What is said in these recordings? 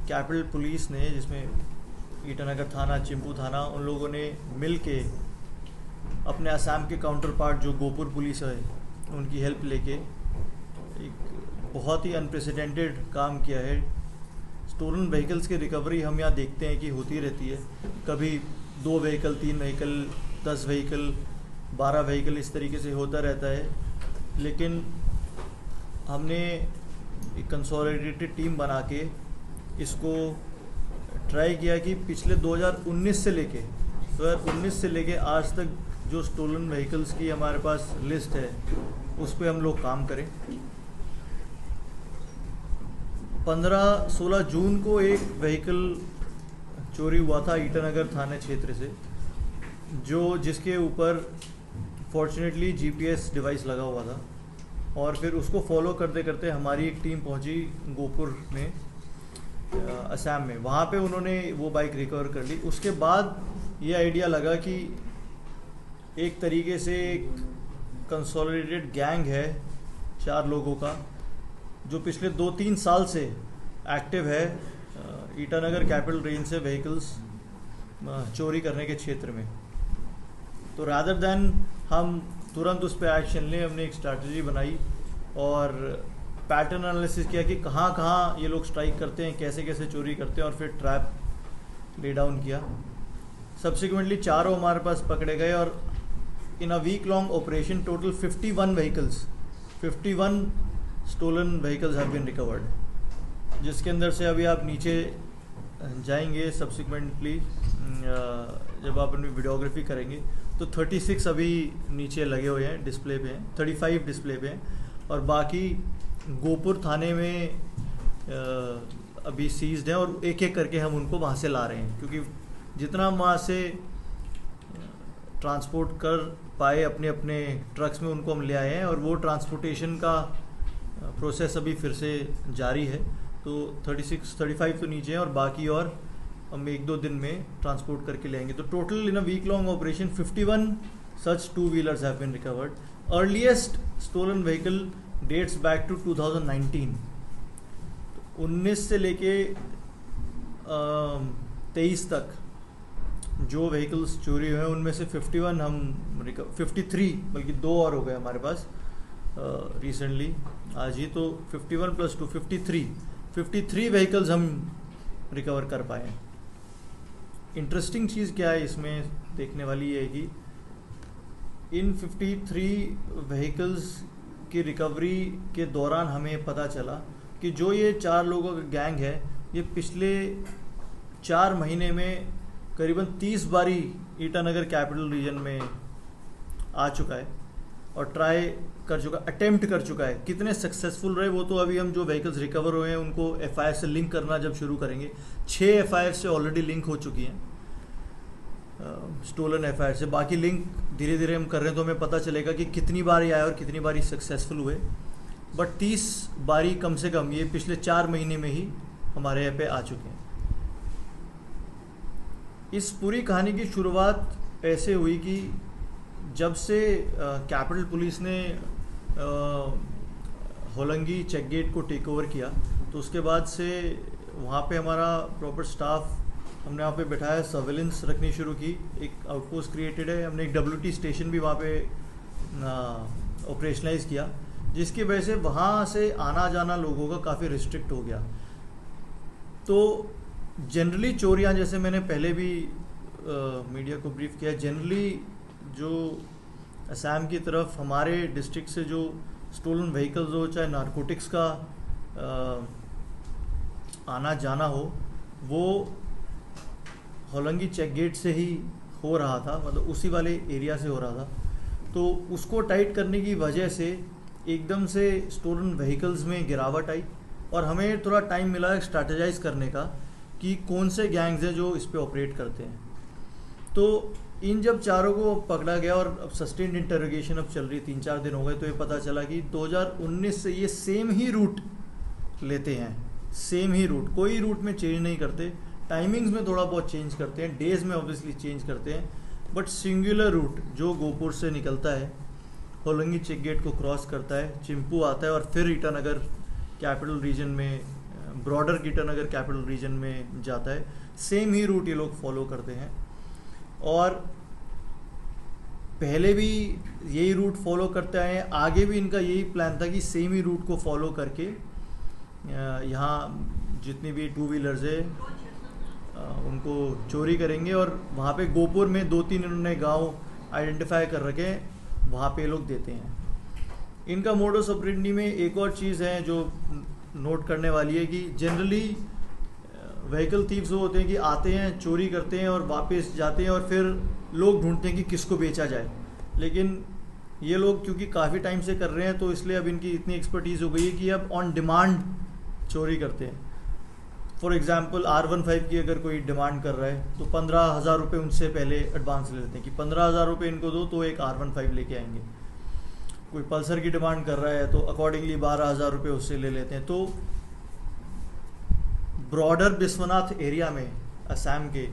Capital police ने, जिसमें ईटानगर थाना, चिंपू थाना, उन लोगों ने मिल के अपने असम के काउंटर पार्ट जो गोपुर पुलिस है उनकी हेल्प लेके एक बहुत ही अनप्रेसिडेंटेड काम किया है। स्टोलन व्हीकल्स की रिकवरी हम यहाँ देखते हैं कि होती रहती है, कभी 2 व्हीकल, 3 व्हीकल, 10 व्हीकल, 12 व्हीकल, इस तरीके से होता रहता है। लेकिन हमने एक कंसोलिडेटेड टीम बना के इसको ट्राई किया कि पिछले 2019 से लेके आज तक जो स्टोलन व्हीकल्स की हमारे पास लिस्ट है उस पे हम लोग काम करें। 15-16 जून को एक व्हीकल चोरी हुआ था ईटानगर थाने क्षेत्र से, जिसके ऊपर फॉर्चुनेटली जीपीएस डिवाइस लगा हुआ था, और फिर उसको फॉलो करते करते हमारी एक टीम पहुंची गोपुर में, असम में। वहाँ पे उन्होंने वो बाइक रिकवर कर ली। उसके बाद ये आइडिया लगा कि एक तरीके से एक कंसोलिडेटेड गैंग है 4 लोगों का, जो पिछले 2-3 साल से एक्टिव है ईटानगर कैपिटल रेंज से व्हीकल्स चोरी करने के क्षेत्र में। तो रादर दैन हम तुरंत उस पर एक्शन लें, हमने एक स्ट्रैटेजी बनाई और पैटर्न एनालिसिस किया कि कहाँ कहाँ ये लोग स्ट्राइक करते हैं, कैसे कैसे चोरी करते हैं, और फिर ट्रैप ले डाउन किया। सब्सिक्वेंटली 4 हमारे पास पकड़े गए, और in a week long operation total 51 stolen vehicles have been recovered, जिसके अंदर से अभी आप नीचे जाएंगे सब्सिक्वेंटली जब आप अपनी वीडियोग्राफी करेंगे तो 36 अभी नीचे लगे हुए हैं, डिस्प्ले पे हैं, 35 डिस्प्ले पे हैं, और बाकी गोपुर थाने में अभी सीज्ड हैं, और एक एक करके हम उनको वहाँ से ला रहे हैं, क्योंकि जितना हम वहाँ से ट्रांसपोर्ट कर पाए अपने अपने ट्रक्स में उनको हम ले आए हैं, और वो ट्रांसपोर्टेशन का प्रोसेस अभी फिर से जारी है। तो 35 तो नीचे हैं, और बाकी और हम 1-2 दिन में ट्रांसपोर्ट करके लेंगे। तो total in a week long operation 51 such 2 wheelers have been recovered. Earliest stolen vehicle dates back to 2019। 19 से लेके 23 तक जो व्हीकल्स चोरी हुए हैं उनमें से 53 बल्कि 2 और हो गए हमारे पास रिसेंटली आज ही। तो 51 + 2 53 व्हीकल्स हम रिकवर कर पाए हैं। इंटरेस्टिंग चीज़ क्या है इसमें देखने वाली है कि इन 53 व्हीकल्स की रिकवरी के दौरान हमें पता चला कि जो ये 4 लोगों का गैंग है, ये पिछले 4 महीने में करीबन 30 बारी ईटानगर कैपिटल रीजन में आ चुका है और ट्राई कर चुका, अटेम्प्ट कर चुका है। कितने सक्सेसफुल रहे वो तो अभी हम जो व्हीकल्स रिकवर हुए हैं उनको एफआईआर से लिंक करना जब शुरू करेंगे। 6 एफआईआर से ऑलरेडी लिंक हो चुकी हैं स्टोलन एफआईआर से, बाकी लिंक धीरे धीरे हम कर रहे हैं, तो हमें पता चलेगा कि कितनी बारी आए और कितनी बारी सक्सेसफुल हुए। बट 30 बारी कम से कम ये पिछले 4 महीने में ही हमारे यहाँ पे आ चुके हैं। इस पूरी कहानी की शुरुआत ऐसे हुई कि जब से कैपिटल पुलिस ने होलंगी चेक गेट को टेक ओवर किया, तो उसके बाद से वहाँ पे हमारा प्रॉपर स्टाफ हमने वहाँ पे बैठाया, सर्वेलेंस रखनी शुरू की, एक आउटपोस्ट क्रिएटेड है, हमने एक WT स्टेशन भी वहाँ पे ऑपरेशनलाइज किया, जिसकी वजह से वहाँ से आना जाना लोगों का काफ़ी रिस्ट्रिक्ट हो गया। तो जनरली चोरियाँ, जैसे मैंने पहले भी मीडिया को ब्रीफ किया, जनरली जो असम की तरफ हमारे डिस्ट्रिक्ट से जो स्टोलन व्हीकल्स हो, चाहे नारकोटिक्स का आना जाना हो, वो होलंगी चेक गेट से ही हो रहा था, मतलब उसी वाले एरिया से हो रहा था। तो उसको टाइट करने की वजह से एकदम से स्टोलन व्हीकल्स में गिरावट आई, और हमें थोड़ा टाइम मिला स्ट्रैटेजाइज करने का कि कौन से गैंग्स हैं जो इस पे ऑपरेट करते हैं। तो इन जब 4 को पकड़ा गया और अब सस्टेन्ड इंटरोगेशन अब चल रही, 3-4 दिन हो गए, तो ये पता चला कि 2019 से ये सेम ही रूट लेते हैं, सेम ही रूट, कोई रूट में चेंज नहीं करते, टाइमिंग्स में थोड़ा बहुत चेंज करते हैं, डेज में ऑब्वियसली चेंज करते हैं, बट सिंगुलर रूट जो गोपुर से निकलता है, होलंगी चेक गेट को क्रॉस करता है, चिंपू आता है और फिर ईटानगर कैपिटल रीजन में ब्रॉडर ईटानगर कैपिटल रीजन में जाता है। सेम ही रूट ये लोग फॉलो करते हैं और पहले भी यही रूट फॉलो करते आए हैं, आगे भी इनका यही प्लान था कि सेम ही रूट को फॉलो करके यहाँ जितनी भी टू व्हीलर्स है उनको चोरी करेंगे और वहाँ पे गोपुर में 2-3 इन्होंने गांव आइडेंटिफाई कर रखे हैं, वहाँ पे लोग देते हैं। इनका मोडस ऑपरेंडी में एक और चीज़ है जो नोट करने वाली है कि जनरली व्हीकल थीव्स वो होते हैं कि आते हैं, चोरी करते हैं और वापस जाते हैं और फिर लोग ढूंढते हैं कि किसको बेचा जाए। लेकिन ये लोग क्योंकि काफ़ी टाइम से कर रहे हैं तो इसलिए अब इनकी इतनी एक्सपर्टीज़ हो गई है कि अब ऑन डिमांड चोरी करते हैं। फॉर एग्जांपल R15 की अगर कोई डिमांड कर रहा है तो 15,000 रुपये उनसे पहले एडवांस ले लेते हैं कि 15,000 रुपये इनको दो तो एक R15 लेके आएंगे। कोई पल्सर की डिमांड कर रहा है तो अकॉर्डिंगली 12,000 रुपये उससे ले लेते हैं। तो ब्रॉडर बिस्वनाथ एरिया में असम के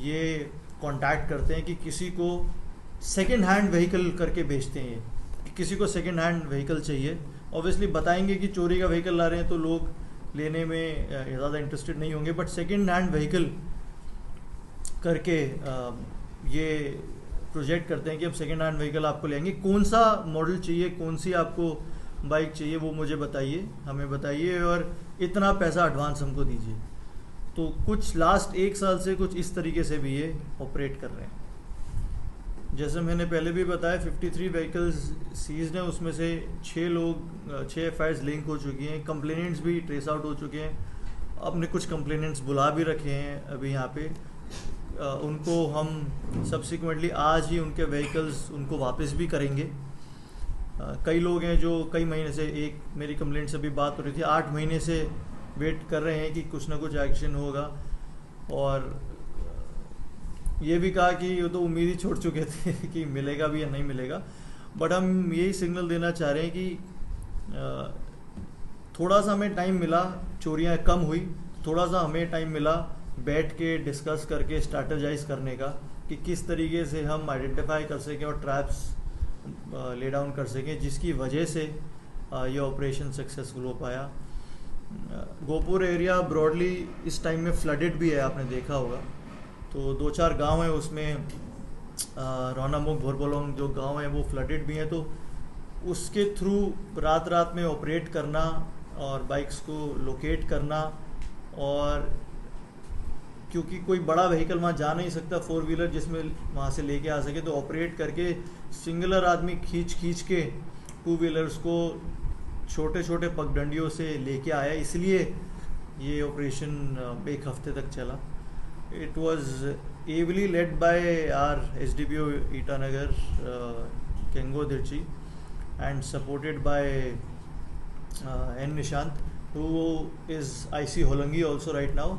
ये कांटेक्ट करते हैं कि किसी को सेकंड हैंड व्हीकल करके बेचते हैं, ये कि किसी को सेकंड हैंड व्हीकल चाहिए। ऑब्वियसली बताएंगे कि चोरी का व्हीकल ला रहे हैं तो लोग लेने में ज़्यादा इंटरेस्टेड नहीं होंगे, बट सेकंड हैंड व्हीकल करके ये प्रोजेक्ट करते हैं कि हम सेकंड हैंड व्हीकल आपको लेंगे, कौन सा मॉडल चाहिए, कौन सी आपको बाइक चाहिए वो मुझे बताइए, हमें बताइए और इतना पैसा एडवांस हमको दीजिए। तो कुछ लास्ट 1 साल से कुछ इस तरीके से भी ये ऑपरेट कर रहे हैं। जैसे मैंने पहले भी बताया 53 व्हीकल्स सीज्ड हैं, उसमें से 6 एफआईआर्स लिंक हो चुकी हैं, कंप्लेनेंट्स भी ट्रेस आउट हो चुके हैं। अपने कुछ कंप्लेनेंट्स बुला भी रखे हैं अभी यहाँ पे, उनको हम सब्सिक्वेंटली आज ही उनके व्हीकल्स उनको वापस भी करेंगे। कई लोग हैं जो कई महीने से, एक मेरी कंप्लेंट से भी बात हो रही थी, 8 महीने से वेट कर रहे हैं कि कुछ ना कुछ एक्शन होगा और ये भी कहा कि ये तो उम्मीद ही छोड़ चुके थे कि मिलेगा भी या नहीं मिलेगा। बट हम यही सिग्नल देना चाह रहे हैं कि थोड़ा सा हमें टाइम मिला, चोरियाँ कम हुई, थोड़ा सा हमें टाइम मिला बैठ के डिस्कस करके स्ट्रैटेजाइज करने का कि किस तरीके से हम आइडेंटिफाई कर सकें और ट्रैप्स ले डाउन कर सकें, जिसकी वजह से ये ऑपरेशन सक्सेसफुल हो पाया। गोपुर एरिया ब्रॉडली इस टाइम में फ्लडेड भी है, आपने देखा होगा। तो 2-4 गांव हैं उसमें, रोनामुख भोरबोलोंग जो गांव है वो फ्लडेड भी हैं। तो उसके थ्रू रात में ऑपरेट करना और बाइक्स को लोकेट करना, और क्योंकि कोई बड़ा व्हीकल वहाँ जा नहीं सकता 4 व्हीलर जिसमें वहाँ से लेके आ सके, तो ऑपरेट करके सिंगुलर आदमी खींच के 2 व्हीलर्स को छोटे पगडंडियों से लेके आया, इसलिए ये ऑपरेशन 1 हफ्ते तक चला। It was ably led by our SDPO Itanagar, Kengo Dirchi, and supported by N Nishant, who is IC Holangi also right now,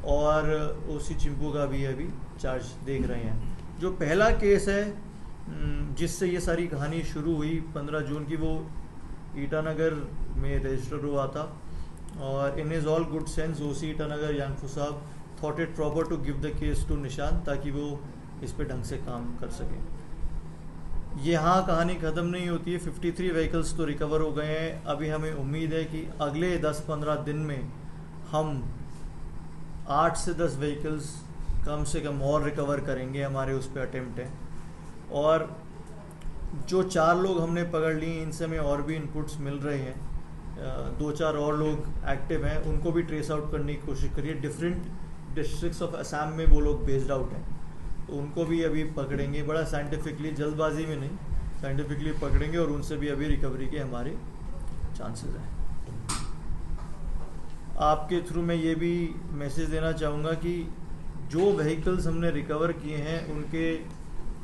और OC चिंपू का भी अभी चार्ज देख रहे हैं। जो पहला केस है जिससे ये सारी कहानी शुरू हुई 15 जून की, वो ईटानगर में रजिस्टर हुआ था और in is all good sense OC Itanagar Yangfu साहब thought it proper to give the case to Nishant ताकि वो इस पे ढंग से काम कर सके। यहाँ कहानी ख़त्म नहीं होती है, 53 व्हीकल्स तो रिकवर हो गए हैं। अभी हमें उम्मीद है कि अगले 10-15 दिन में हम 8 से 10 व्हीकल्स कम से कम और रिकवर करेंगे, हमारे उस पर अटेम्प्ट है। और जो 4 लोग हमने पकड़ लिए इनसे हमें और भी इनपुट्स मिल रहे हैं, 2-4 और लोग एक्टिव हैं, उनको भी ट्रेस आउट करने की कोशिश करिए। डिफरेंट डिस्ट्रिक्ट्स ऑफ असम में वो लोग बेस्ड आउट हैं, तो उनको भी अभी पकड़ेंगे, बड़ा साइंटिफिकली, जल्दबाजी में नहीं, साइंटिफिकली पकड़ेंगे और उनसे भी अभी रिकवरी के हमारे चांसेस हैं। आपके थ्रू मैं ये भी मैसेज देना चाहूँगा कि जो व्हीकल्स हमने रिकवर किए हैं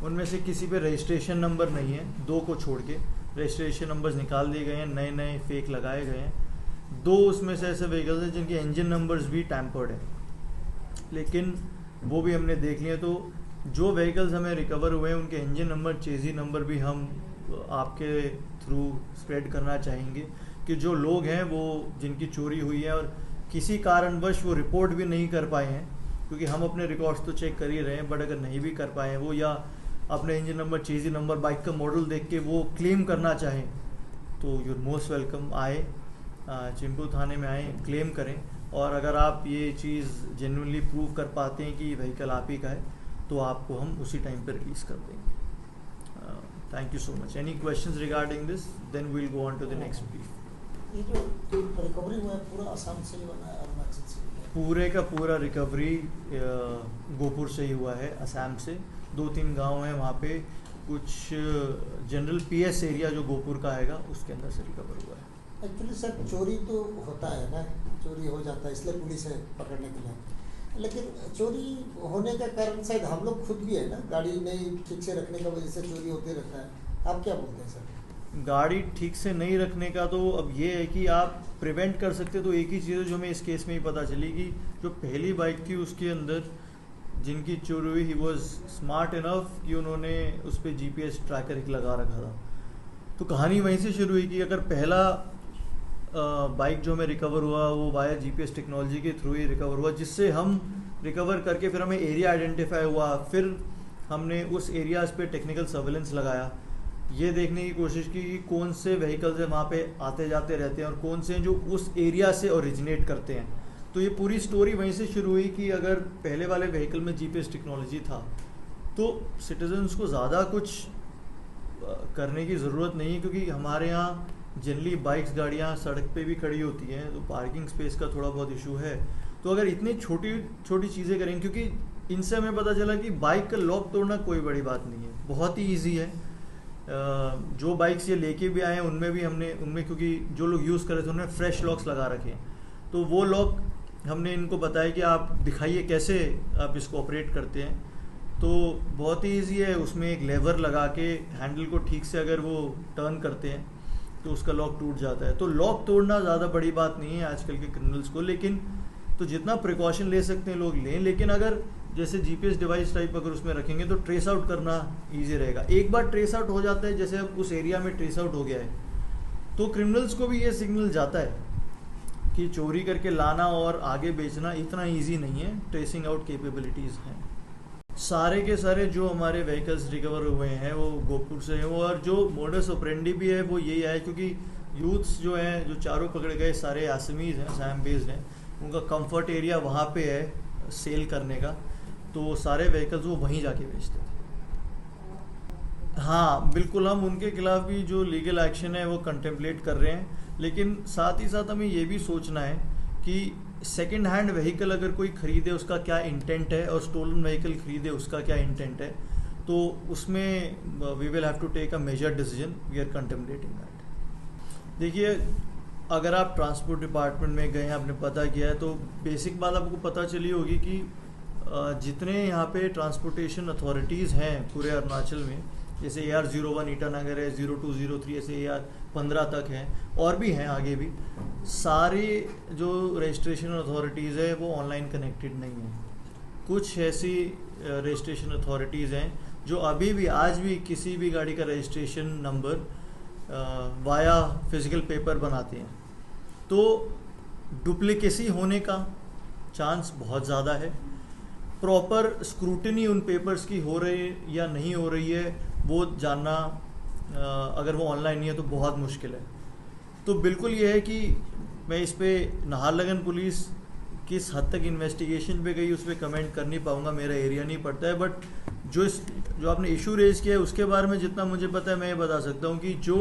उनमें से किसी पे रजिस्ट्रेशन नंबर नहीं है, 2 को छोड़ के रजिस्ट्रेशन नंबर्स निकाल दिए गए हैं, नए फेक लगाए गए हैं। 2 उसमें से ऐसे व्हीकल्स हैं जिनके इंजन नंबर्स भी टैम्पर्ड हैं, लेकिन वो भी हमने देख लिए। तो जो व्हीकल्स हमें रिकवर हुए हैं उनके इंजन नंबर, चेजी नंबर भी हम आपके थ्रू स्प्रेड करना चाहेंगे कि जो लोग हैं वो जिनकी चोरी हुई है और किसी कारणवश वो रिपोर्ट भी नहीं कर पाए हैं, क्योंकि हम अपने रिकॉर्ड्स तो चेक कर ही रहे हैं, बट अगर नहीं भी कर पाए हैं वो, या अपने इंजन नंबर, चेजी नंबर, बाइक का मॉडल देख के वो क्लेम करना चाहें, तो यूर मोस्ट वेलकम। आए चिंपू थाने में आए, क्लेम करें। और अगर आप ये चीज़ जेन्युइनली प्रूव कर पाते हैं कि ये व्हीकल आप ही का है तो आपको हम उसी टाइम पे रिलीज़ कर देंगे। Thank you so much. Any questions regarding this? Then we will go on to the next brief. ये जो रिकवरी हुआ है पूरा असम से ही बना है, अरुणाचल से ही है? पूरे का पूरा रिकवरी गोपुर से ही हुआ है, असम से। 2-3 गांव हैं वहाँ पे, कुछ जनरल पीएस एरिया जो गोपुर का आएगा उसके अंदर से रिकवर हुआ है। एक्चुअली सर चोरी तो होता है ना, चोरी हो जाता है इसलिए पुलिस है पकड़ने के लिए, लेकिन चोरी होने का कारण शायद हम लोग खुद भी है ना, गाड़ी नहीं ठीक से रखने की वजह से चोरी होते रहता है। आप क्या बोलते हैं सर? गाड़ी ठीक से नहीं रखने का तो अब ये है कि आप प्रिवेंट कर सकते, तो एक ही चीज़ है जो हमें इस केस में ही पता चली कि जो पहली बाइक थी उसके अंदर जिनकी चोरी हुई, ही वॉज स्मार्ट इनफ कि उन्होंने उस पर GPS ट्रैकर एक लगा रखा था। तो कहानी वहीं से शुरू हुई कि अगर पहला बाइक जो हमें रिकवर हुआ वो वाया GPS टेक्नोलॉजी के थ्रू ही रिकवर हुआ, जिससे हम रिकवर करके फिर हमें एरिया आइडेंटिफाई हुआ, फिर हमने उस एरियाज़ पे टेक्निकल सर्वेलेंस लगाया, ये देखने की कोशिश की कि कौन से व्हीकल्स हैं वहाँ पे आते जाते रहते हैं और कौन से हैं जो उस एरिया से ओरिजिनेट करते हैं। तो ये पूरी स्टोरी वहीं से शुरू हुई कि अगर पहले वाले व्हीकल में GPS टेक्नोलॉजी था तो सिटीजन्स को ज़्यादा कुछ करने की ज़रूरत नहीं है, क्योंकि हमारे यहाँ जनरली बाइक्स गाड़ियाँ सड़क पे भी खड़ी होती हैं, तो पार्किंग स्पेस का थोड़ा बहुत इशू है। तो अगर इतनी छोटी छोटी चीज़ें करेंगे, क्योंकि इनसे हमें पता चला कि बाइक का लॉक तोड़ना कोई बड़ी बात नहीं है, बहुत ही ईजी है। जो बाइक्स ये लेके भी आए हैं उनमें क्योंकि जो लोग यूज़ कर रहे थे उन्होंने फ्रेश लॉक्स लगा रखे हैं, तो वो लॉक हमने इनको बताया कि आप दिखाइए कैसे आप इसको ऑपरेट करते हैं। तो बहुत ही ईजी है, उसमें एक लेवर लगा के हैंडल को ठीक से अगर वो टर्न करते हैं तो उसका लॉक टूट जाता है। तो लॉक तोड़ना ज़्यादा बड़ी बात नहीं है आजकल के क्रिमिनल्स को, लेकिन तो जितना प्रिकॉशन ले सकते हैं लोग लें, लेकिन अगर जैसे GPS डिवाइस टाइप अगर उसमें रखेंगे तो ट्रेस आउट करना ईजी रहेगा। एक बार ट्रेस आउट हो जाता है, जैसे अब उस एरिया में ट्रेस आउट हो गया है, तो क्रिमिनल्स को भी ये सिग्नल जाता है कि चोरी करके लाना और आगे बेचना इतना ईजी नहीं है, ट्रेसिंग आउट कैपेबिलिटीज़ हैं। सारे के सारे जो हमारे व्हीकल्स रिकवर हुए हैं वो गोपुर से हैं, और जो मोडस ऑपरेंडी भी है वो यही है, क्योंकि यूथ्स जो हैं जो चारों पकड़े गए सारे आसमीज़ हैं, असम बेस्ड हैं, उनका कंफर्ट एरिया वहाँ पे है सेल करने का, तो सारे व्हीकल्स वो वहीं जाके बेचते थे। हाँ बिल्कुल, हम उनके खिलाफ भी जो लीगल एक्शन है वो कंटेम्पलेट कर रहे हैं, लेकिन साथ ही साथ हमें ये भी सोचना है कि सेकंड हैंड व्हीकल अगर कोई ख़रीदे उसका क्या इंटेंट है, और स्टोलन व्हीकल ख़रीदे उसका क्या इंटेंट है, तो उसमें we will have to take a major decision, we are contemplating that. देखिए, अगर आप ट्रांसपोर्ट डिपार्टमेंट में गए हैं, आपने पता किया है, तो बेसिक बात आपको पता चली होगी कि जितने यहाँ पे ट्रांसपोर्टेशन अथॉरिटीज़ हैं पूरे अरुणाचल में, जैसे AR01 ईटानगर है, 0203 ऐसे AR15 तक हैं, और भी हैं आगे भी, सारे जो रजिस्ट्रेशन अथॉरिटीज़ है वो ऑनलाइन कनेक्टेड नहीं है। कुछ ऐसी रजिस्ट्रेशन अथॉरिटीज़ हैं जो अभी भी आज भी किसी भी गाड़ी का registration number via physical paper बनाते हैं, तो डुप्लीकेसी होने का चांस बहुत ज़्यादा है। प्रॉपर स्क्रूटनी उन पेपर्स की हो रही है या नहीं हो रही है वो जानना अगर वो ऑनलाइन नहीं है तो बहुत मुश्किल है। तो बिल्कुल ये है कि मैं इस पे नाहरलगुन पुलिस किस हद तक इन्वेस्टिगेशन पे गई उस पर कमेंट कर नहीं पाऊँगा, मेरा एरिया नहीं पड़ता है, बट जो आपने इशू रेज किया है उसके बारे में जितना मुझे पता है मैं ये बता सकता हूँ कि जो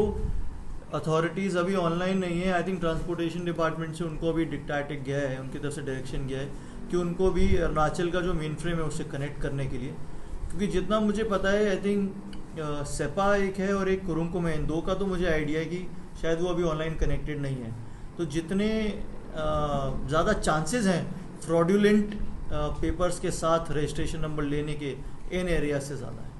अथॉरिटीज़ अभी ऑनलाइन नहीं है, आई थिंक ट्रांसपोर्टेशन डिपार्टमेंट से उनको अभी डिक्टेट गया है, उनकी तरफ से डायरेक्शन गया है कि उनको भी अरुणाचल का जो मेन फ्रेम है उससे कनेक्ट करने के लिए, क्योंकि जितना मुझे पता है आई थिंक सेपा एक है और एक कुरुंकुम है, इन दो का तो मुझे आइडिया है कि शायद वो अभी ऑनलाइन कनेक्टेड नहीं है। तो जितने ज़्यादा चांसेस हैं फ्रॉड्यूलेंट पेपर्स के साथ रजिस्ट्रेशन नंबर लेने के इन एरिया से ज़्यादा है।